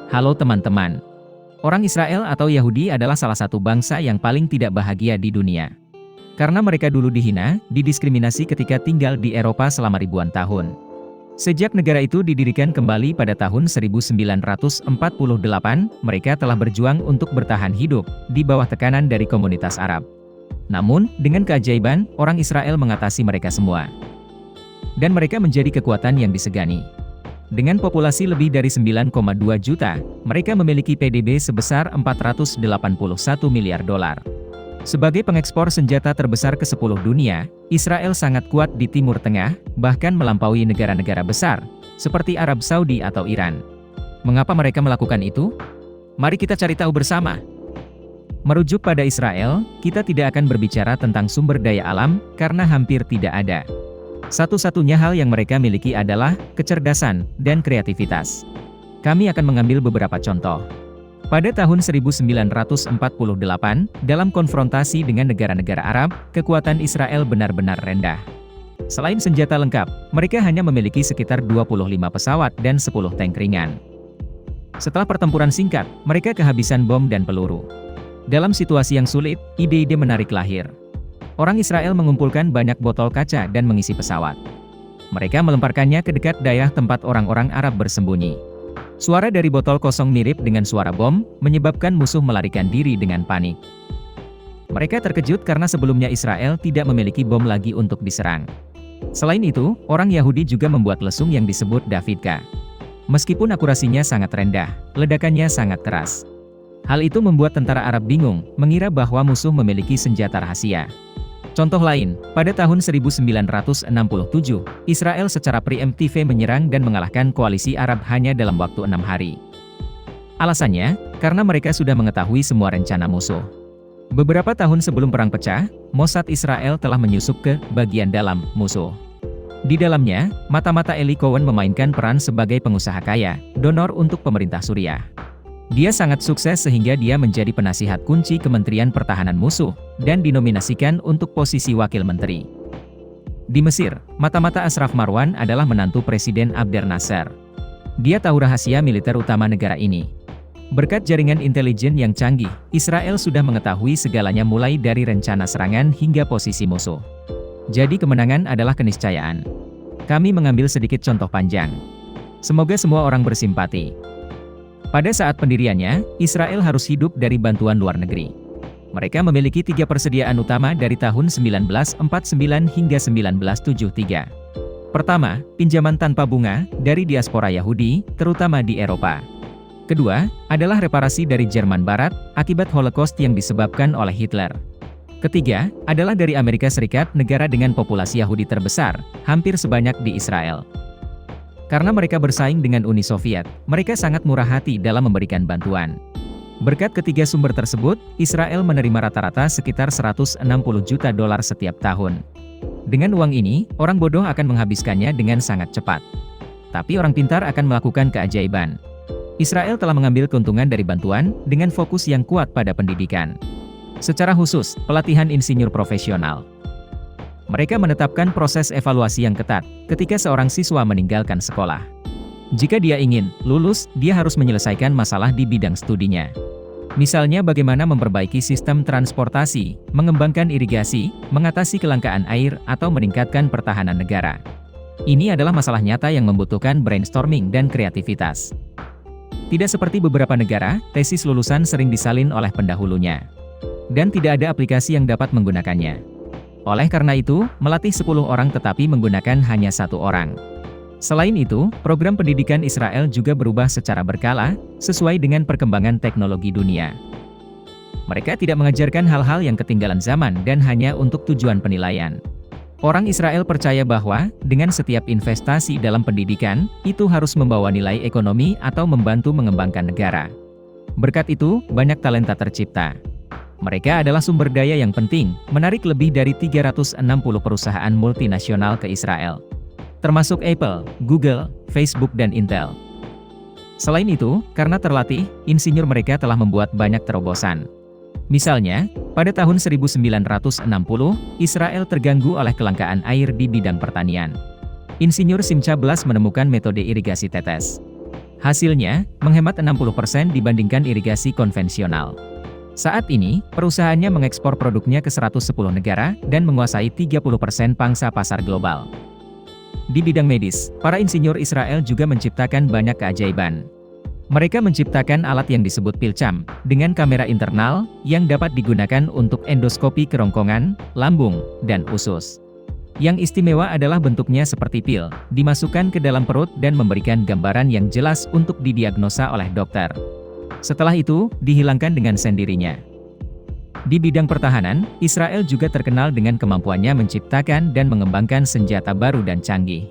Halo teman-teman. Orang Israel atau Yahudi adalah salah satu bangsa yang paling tidak bahagia di dunia. Karena mereka dulu dihina, didiskriminasi ketika tinggal di Eropa selama ribuan tahun. Sejak negara itu didirikan kembali pada tahun 1948, mereka telah berjuang untuk bertahan hidup di bawah tekanan dari komunitas Arab. Namun, dengan keajaiban, orang Israel mengatasi mereka semua. Dan mereka menjadi kekuatan yang disegani. Dengan populasi lebih dari 9,2 juta, mereka memiliki PDB sebesar 481 miliar dolar. Sebagai pengekspor senjata terbesar ke-10 dunia, Israel sangat kuat di Timur Tengah, bahkan melampaui negara-negara besar, seperti Arab Saudi atau Iran. Mengapa mereka melakukan itu? Mari kita cari tahu bersama. Merujuk pada Israel, kita tidak akan berbicara tentang sumber daya alam, karena hampir tidak ada. Satu-satunya hal yang mereka miliki adalah kecerdasan dan kreativitas. Kami akan mengambil beberapa contoh. Pada tahun 1948, dalam konfrontasi dengan negara-negara Arab, kekuatan Israel benar-benar rendah. Selain senjata lengkap, mereka hanya memiliki sekitar 25 pesawat dan 10 tank ringan. Setelah pertempuran singkat, mereka kehabisan bom dan peluru. Dalam situasi yang sulit, ide-ide menarik lahir. Orang Israel mengumpulkan banyak botol kaca dan mengisi pesawat. Mereka melemparkannya ke dekat daerah tempat orang-orang Arab bersembunyi. Suara dari botol kosong mirip dengan suara bom, menyebabkan musuh melarikan diri dengan panik. Mereka terkejut karena sebelumnya Israel tidak memiliki bom lagi untuk diserang. Selain itu, orang Yahudi juga membuat lesung yang disebut Davidka. Meskipun akurasinya sangat rendah, ledakannya sangat keras. Hal itu membuat tentara Arab bingung, mengira bahwa musuh memiliki senjata rahasia. Contoh lain, pada tahun 1967, Israel secara preemptif menyerang dan mengalahkan koalisi Arab hanya dalam waktu 6 hari. Alasannya, karena mereka sudah mengetahui semua rencana musuh. Beberapa tahun sebelum perang pecah, Mossad Israel telah menyusup ke bagian dalam musuh. Di dalamnya, mata-mata Eli Cohen memainkan peran sebagai pengusaha kaya, donor untuk pemerintah Suriah. Dia sangat sukses sehingga dia menjadi penasihat kunci Kementerian Pertahanan musuh, dan dinominasikan untuk posisi wakil menteri. Di Mesir, mata-mata Ashraf Marwan adalah menantu Presiden Abdel Nasser. Dia tahu rahasia militer utama negara ini. Berkat jaringan intelijen yang canggih, Israel sudah mengetahui segalanya mulai dari rencana serangan hingga posisi musuh. Jadi kemenangan adalah keniscayaan. Kami mengambil sedikit contoh panjang. Semoga semua orang bersimpati. Pada saat pendiriannya, Israel harus hidup dari bantuan luar negeri. Mereka memiliki 3 persediaan utama dari tahun 1949 hingga 1973. Pertama, pinjaman tanpa bunga dari diaspora Yahudi, terutama di Eropa. Kedua, adalah reparasi dari Jerman Barat akibat Holocaust yang disebabkan oleh Hitler. Ketiga, adalah dari Amerika Serikat, negara dengan populasi Yahudi terbesar, hampir sebanyak di Israel. Karena mereka bersaing dengan Uni Soviet, mereka sangat murah hati dalam memberikan bantuan. Berkat ketiga sumber tersebut, Israel menerima rata-rata sekitar 160 juta dolar setiap tahun. Dengan uang ini, orang bodoh akan menghabiskannya dengan sangat cepat. Tapi orang pintar akan melakukan keajaiban. Israel telah mengambil keuntungan dari bantuan, dengan fokus yang kuat pada pendidikan. Secara khusus, pelatihan insinyur profesional. Mereka menetapkan proses evaluasi yang ketat ketika seorang siswa meninggalkan sekolah. Jika dia ingin lulus, dia harus menyelesaikan masalah di bidang studinya. Misalnya bagaimana memperbaiki sistem transportasi, mengembangkan irigasi, mengatasi kelangkaan air, atau meningkatkan pertahanan negara. Ini adalah masalah nyata yang membutuhkan brainstorming dan kreativitas. Tidak seperti beberapa negara, tesis lulusan sering disalin oleh pendahulunya. Dan tidak ada aplikasi yang dapat menggunakannya. Oleh karena itu, melatih 10 orang tetapi menggunakan hanya 1 orang. Selain itu, program pendidikan Israel juga berubah secara berkala, sesuai dengan perkembangan teknologi dunia. Mereka tidak mengajarkan hal-hal yang ketinggalan zaman dan hanya untuk tujuan penilaian. Orang Israel percaya bahwa, dengan setiap investasi dalam pendidikan, itu harus membawa nilai ekonomi atau membantu mengembangkan negara. Berkat itu, banyak talenta tercipta. Mereka adalah sumber daya yang penting, menarik lebih dari 360 perusahaan multinasional ke Israel. Termasuk Apple, Google, Facebook dan Intel. Selain itu, karena terlatih, insinyur mereka telah membuat banyak terobosan. Misalnya, pada tahun 1960, Israel terganggu oleh kelangkaan air di bidang pertanian. Insinyur Simcha Blas menemukan metode irigasi tetes. Hasilnya, menghemat 60% dibandingkan irigasi konvensional. Saat ini, perusahaannya mengekspor produknya ke 110 negara dan menguasai 30% pangsa pasar global. Di bidang medis, para insinyur Israel juga menciptakan banyak keajaiban. Mereka menciptakan alat yang disebut PILCAM, dengan kamera internal, yang dapat digunakan untuk endoskopi kerongkongan, lambung, dan usus. Yang istimewa adalah bentuknya seperti pil, dimasukkan ke dalam perut dan memberikan gambaran yang jelas untuk didiagnosa oleh dokter. Setelah itu, dihilangkan dengan sendirinya. Di bidang pertahanan, Israel juga terkenal dengan kemampuannya menciptakan dan mengembangkan senjata baru dan canggih.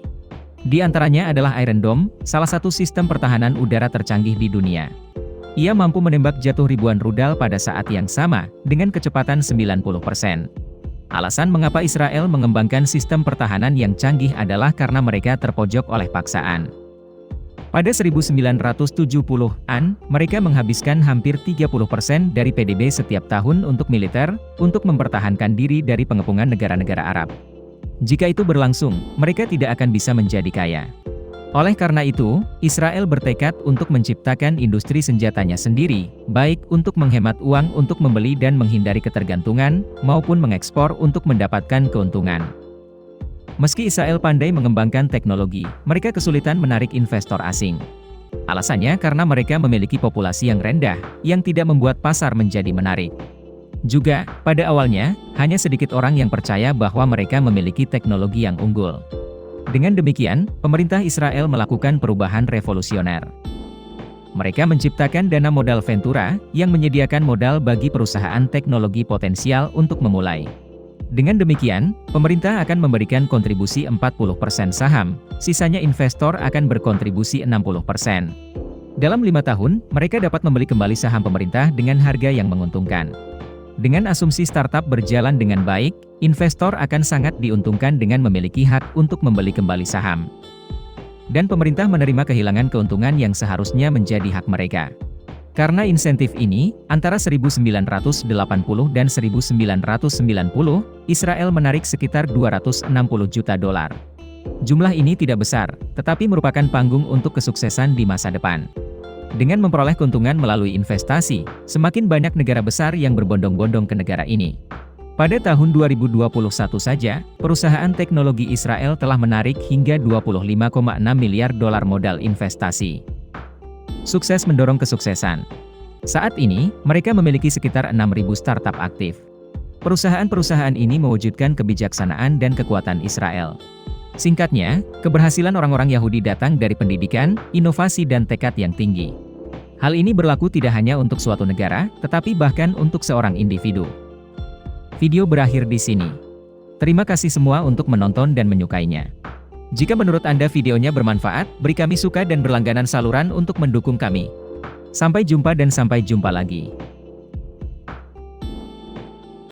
Di antaranya adalah Iron Dome, salah satu sistem pertahanan udara tercanggih di dunia. Ia mampu menembak jatuh ribuan rudal pada saat yang sama, dengan kecepatan 90%. Alasan mengapa Israel mengembangkan sistem pertahanan yang canggih adalah karena mereka terpojok oleh paksaan. Pada 1970-an, mereka menghabiskan hampir 30% dari PDB setiap tahun untuk militer, untuk mempertahankan diri dari pengepungan negara-negara Arab. Jika itu berlangsung, mereka tidak akan bisa menjadi kaya. Oleh karena itu, Israel bertekad untuk menciptakan industri senjatanya sendiri, baik untuk menghemat uang untuk membeli dan menghindari ketergantungan, maupun mengekspor untuk mendapatkan keuntungan. Meski Israel pandai mengembangkan teknologi, mereka kesulitan menarik investor asing. Alasannya karena mereka memiliki populasi yang rendah, yang tidak membuat pasar menjadi menarik. Juga, pada awalnya, hanya sedikit orang yang percaya bahwa mereka memiliki teknologi yang unggul. Dengan demikian, pemerintah Israel melakukan perubahan revolusioner. Mereka menciptakan dana modal Ventura, yang menyediakan modal bagi perusahaan teknologi potensial untuk memulai. Dengan demikian, pemerintah akan memberikan kontribusi 40% saham, sisanya investor akan berkontribusi 60%. Dalam 5 tahun, mereka dapat membeli kembali saham pemerintah dengan harga yang menguntungkan. Dengan asumsi startup berjalan dengan baik, investor akan sangat diuntungkan dengan memiliki hak untuk membeli kembali saham. Dan pemerintah menerima kehilangan keuntungan yang seharusnya menjadi hak mereka. Karena insentif ini, antara 1980 dan 1990, Israel menarik sekitar 260 juta dolar. Jumlah ini tidak besar, tetapi merupakan panggung untuk kesuksesan di masa depan. Dengan memperoleh keuntungan melalui investasi, semakin banyak negara besar yang berbondong-bondong ke negara ini. Pada tahun 2021 saja, perusahaan teknologi Israel telah menarik hingga 25,6 miliar dolar modal investasi. Sukses mendorong kesuksesan. Saat ini, mereka memiliki sekitar 6.000 startup aktif. Perusahaan-perusahaan ini mewujudkan kebijaksanaan dan kekuatan Israel. Singkatnya, keberhasilan orang-orang Yahudi datang dari pendidikan, inovasi dan tekad yang tinggi. Hal ini berlaku tidak hanya untuk suatu negara, tetapi bahkan untuk seorang individu. Video berakhir di sini. Terima kasih semua untuk menonton dan menyukainya. Jika menurut Anda videonya bermanfaat, beri kami suka dan berlangganan saluran untuk mendukung kami. Sampai jumpa dan sampai jumpa lagi.